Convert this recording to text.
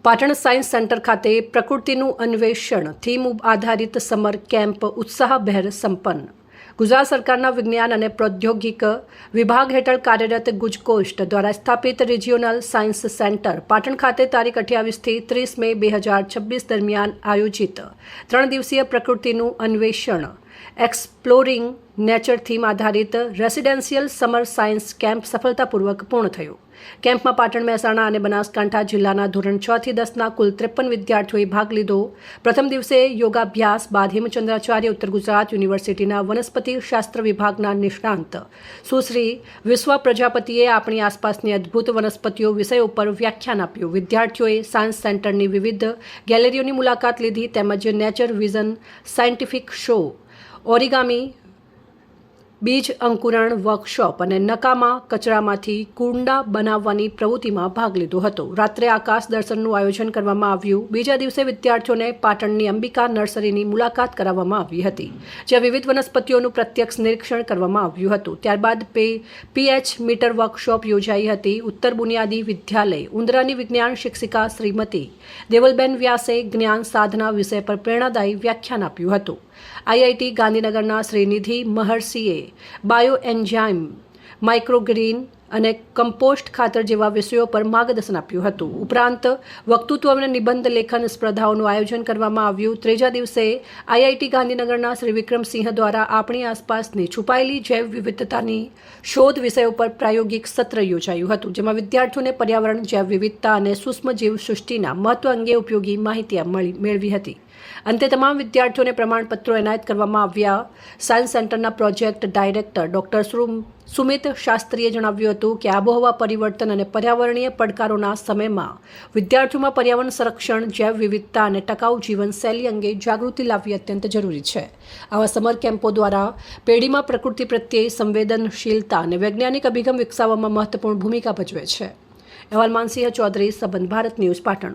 Patan science centre ખાતે પ્રકૃતિનું અન્વેષણ થીમ આધારિત સમર કેમ્પ ઉત્સાહભેર સંપન્ન. ગુજરાત સરકારના વિજ્ઞાન અને પ્રૌદ્યોગિક વિભાગ હેઠળ કાર્યરત ગુજકોસ્ટ દ્વારા સ્થાપિત રિજિયોનલ સાયન્સ સેન્ટર પાટણ ખાતે તારીખ 28થી 30 મે 2026 દરમિયાન આયોજિત 3 દિવસીય પ્રકૃતિનું અન્વેષણ એક્સપ્લોરિંગ નેચર થીમ આધારિત રેસિડેન્શિયલ સમર સાયન્સ કેમ્પ સફળતાપૂર્વક પૂર્ણ થયો. કેમ્પમાં પાટણ, મહેસાણા અને બનાસકાંઠા જિલ્લાના ધોરણ 6 થી 10ના કુલ 53 વિદ્યાર્થીઓએ ભાગ લીધો. પ્રથમ દિવસે યોગાભ્યાસ બાદ હેમચંદ્રાચાર્ય ઉત્તર ગુજરાત યુનિવર્સિટીના વનસ્પતિ શાસ્ત્ર વિભાગના નિષ્ણાંત સુશ્રી વિશ્વા પ્રજાપતિએ આપણી આસપાસની અદ્ભુત વનસ્પતિઓ વિષય ઉપર વ્યાખ્યાન આપ્યું. વિદ્યાર્થીઓએ સાયન્સ સેન્ટરની વિવિધ ગેલેરીઓની મુલાકાત લીધી તેમજ nature vision scientific show, origami, બીજ અંકુરણ વર્કશોપ અને નકામા કચરામાંથી કુંડા બનાવવાની પ્રવૃત્તિમાં ભાગ લીધો હતો. રાત્રે આકાશ દર્શનનું આયોજન કરવામાં આવ્યું. બીજા દિવસે વિદ્યાર્થીઓને પાટણની અંબિકા નર્સરીની મુલાકાત કરાવવામાં આવી હતી, જ્યાં વિવિધ વનસ્પતિઓનું પ્રત્યક્ષ નિરીક્ષણ કરવામાં આવ્યું હતું. ત્યારબાદ પીએચ મીટર વર્કશોપ યોજાઈ હતી. ઉત્તર બુનિયાદી વિદ્યાલય ઉંદરાની વિજ્ઞાન શિક્ષિકા શ્રીમતી દેવલબેન વ્યાસે જ્ઞાન સાધના વિષય પર પ્રેરણાદાયી વ્યાખ્યાન આપ્યું હતું. આઈઆઈટી ગાંધીનગરના શ્રી નિધિ મહર્ષિએ બાયો એન્ઝાઇમ, માઇક્રોગ્રીન અને કમ્પોસ્ટ ખાતર જેવા વિષયો પર માર્ગદર્શન આપ્યું હતું. ઉપરાંત વક્તૃત્વ અને નિબંધ લેખન સ્પર્ધાઓનું આયોજન કરવામાં આવ્યું. ત્રીજા દિવસે આઈઆઈટી ગાંધીનગરના શ્રી વિક્રમસિંહ દ્વારા આપણી આસપાસની છુપાયેલી જૈવ વિવિધતાની શોધ વિષય ઉપર પ્રાયોગિક સત્ર યોજાયું હતું, જેમાં વિદ્યાર્થીઓને પર્યાવરણ, જૈવ વિવિધતા અને સૂક્ષ્મજીવ સૃષ્ટિના મહત્વ અંગે ઉપયોગી માહિતી મેળવી હતી. અંતે તમામ વિદ્યાર્થીઓને પ્રમાણપત્રો એનાયત કરવામાં આવ્યા. સાયન્સ સેન્ટરના પ્રોજેક્ટ ડાયરેક્ટર ડોક્ટર સુમિત શાસ્ત્રીએ જણાવ્યું હતું કે આબોહવા પરિવર્તન અને પર્યાવરણીય પડકારોના સમયમાં વિદ્યાર્થીઓમાં પર્યાવરણ સંરક્ષણ, જૈવ વિવિધતા અને ટકાઉ જીવનશૈલી અંગે જાગૃતિ લાવવી અત્યંત જરૂરી છે. આવા સમર કેમ્પો દ્વારા પેઢીમાં પ્રકૃતિ પ્રત્યે સંવેદનશીલતા અને વૈજ્ઞાનિક અભિગમ વિકસાવવામાં મહત્વપૂર્ણ ભૂમિકા ભજવે છે. અહેવાલ માનસિંહ ચૌધરી, સંબંધ ભારત ન્યૂઝ, પાટણ.